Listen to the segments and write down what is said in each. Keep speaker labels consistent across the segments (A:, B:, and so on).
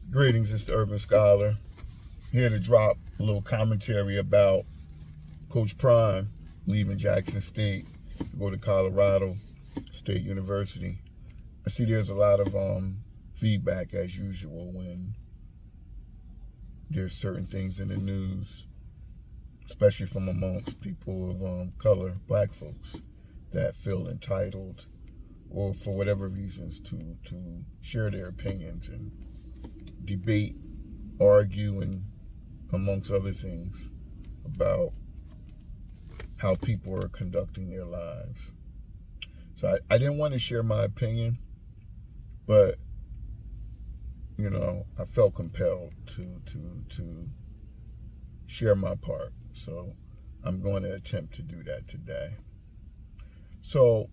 A: Greetings, it's the Urban Scholar. Here to drop a little commentary about Coach Prime leaving Jackson State to go to Colorado State University. I see there's a lot of feedback as usual when there's certain things in the news, especially from amongst people of color, black folks, that feel entitled or for whatever reasons to share their opinions and debate, argue, and amongst other things about how people are conducting their lives. So I didn't want to share my opinion, but I felt compelled to share my part. So I'm going to attempt to do that today. So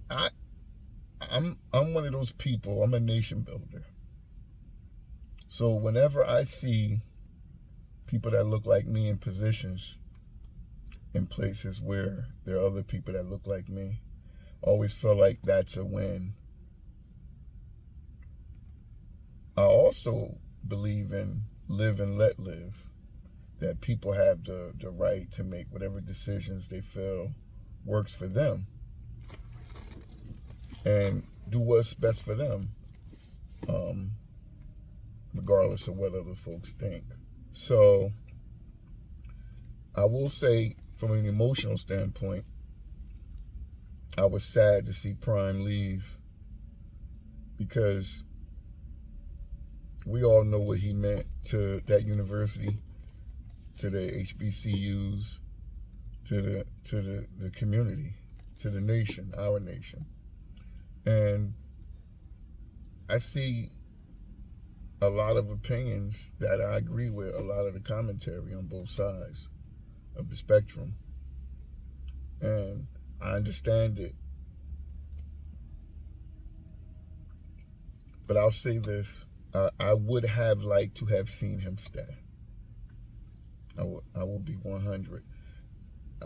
A: I'm one of those people. I'm a nation builder. So whenever I see people that look like me in positions in places where there are other people that look like me, I always feel like that's a win. I also believe in live and let live, that people have the right to make whatever decisions they feel works for them and do what's best for them, regardless of what other folks think. So I will say, from an emotional standpoint, I was sad to see Prime leave, because we all know what he meant to that university, to the HBCUs, to the community, to the nation, our nation. And I see a lot of opinions that I agree with, a lot of the commentary on both sides of the spectrum. And I understand it. But I'll say this, I would have liked to have seen him stay. I will be 100.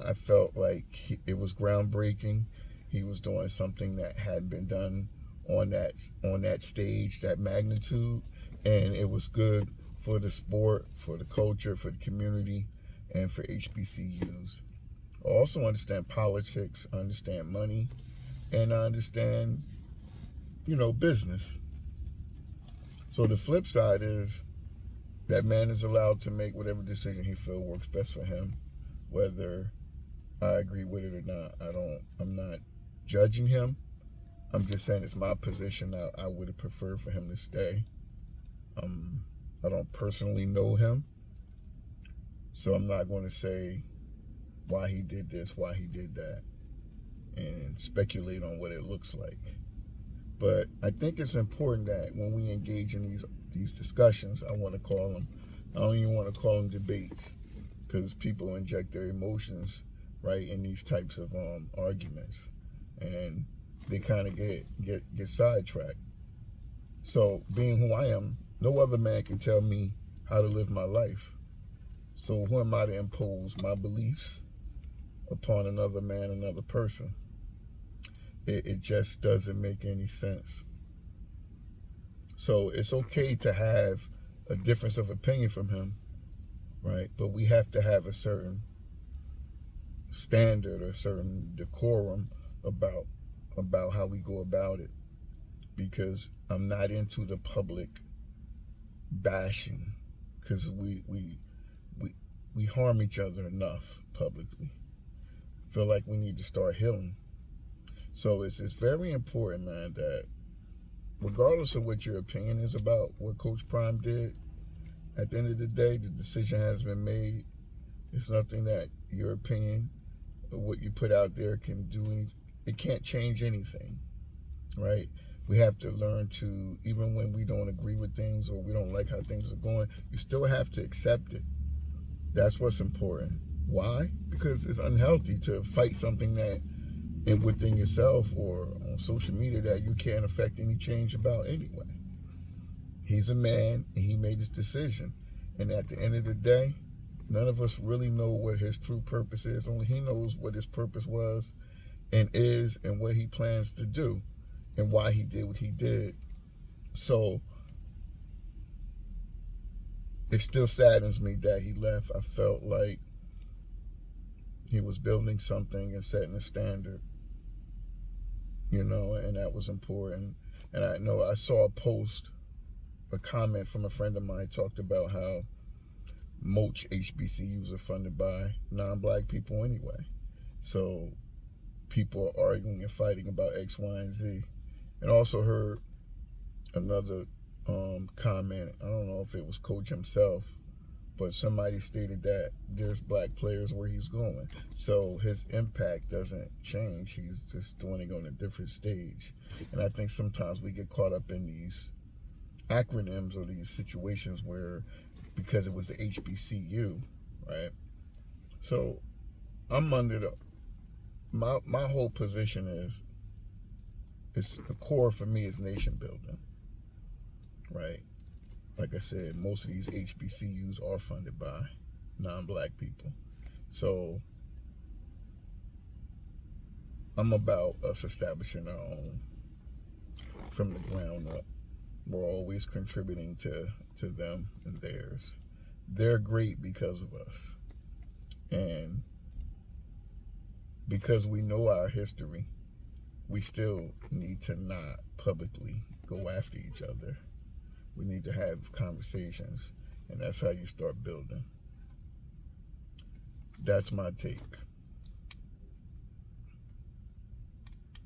A: I felt like it was groundbreaking. He was doing something that hadn't been done on that stage, that magnitude. And it was good for the sport, for the culture, for the community, and for HBCUs. I also understand politics, I understand money, and I understand, business. So the flip side is that man is allowed to make whatever decision he feels works best for him, whether I agree with it or not. I'm not judging him. I'm just saying it's my position. I would have preferred for him to stay. I don't personally know him, so I'm not going to say why he did this, why he did that, and speculate on what it looks like. But I think it's important that when we engage in these discussions, I don't even want to call them debates, because people inject their emotions right in these types of arguments, and they kind of get sidetracked. So being who I am, no other man can tell me how to live my life. So who am I to impose my beliefs upon another man, another person? It just doesn't make any sense. So it's okay to have a difference of opinion from him, right? But we have to have a certain standard or a certain decorum about how we go about it, because I'm not into the public bashing, because we harm each other enough publicly. I feel like we need to start healing. So it's very important, man, that regardless of what your opinion is about what Coach Prime did, at the end of the day, the decision has been made. It's nothing that your opinion or what you put out there can do. It can't change anything, right? We have to learn to, even when we don't agree with things or we don't like how things are going, you still have to accept it. That's what's important. Why? Because it's unhealthy to fight something that within yourself or on social media that you can't affect any change about anyway. He's a man and he made his decision. And at the end of the day, none of us really know what his true purpose is. Only he knows what his purpose was and is, and what he plans to do and why he did what he did. So it still saddens me that he left. I felt like he was building something and setting a standard, and that was important. And I know I saw a comment from a friend of mine talked about how most HBCUs are funded by non-black people anyway. So people are arguing and fighting about X, Y, and Z. And also heard another comment. I don't know if it was Coach himself, but somebody stated that there's black players where he's going. So his impact doesn't change. He's just doing it on a different stage. And I think sometimes we get caught up in these acronyms or these situations where, because it was the HBCU, right? So I'm under my whole position is the core for me is nation building, right? Like I said, most of these HBCUs are funded by non-black people. So I'm about us establishing our own from the ground up. We're always contributing to them and theirs. They're great because of us. And because we know our history, we still need to not publicly go after each other. We need to have conversations, and that's how you start building. That's my take.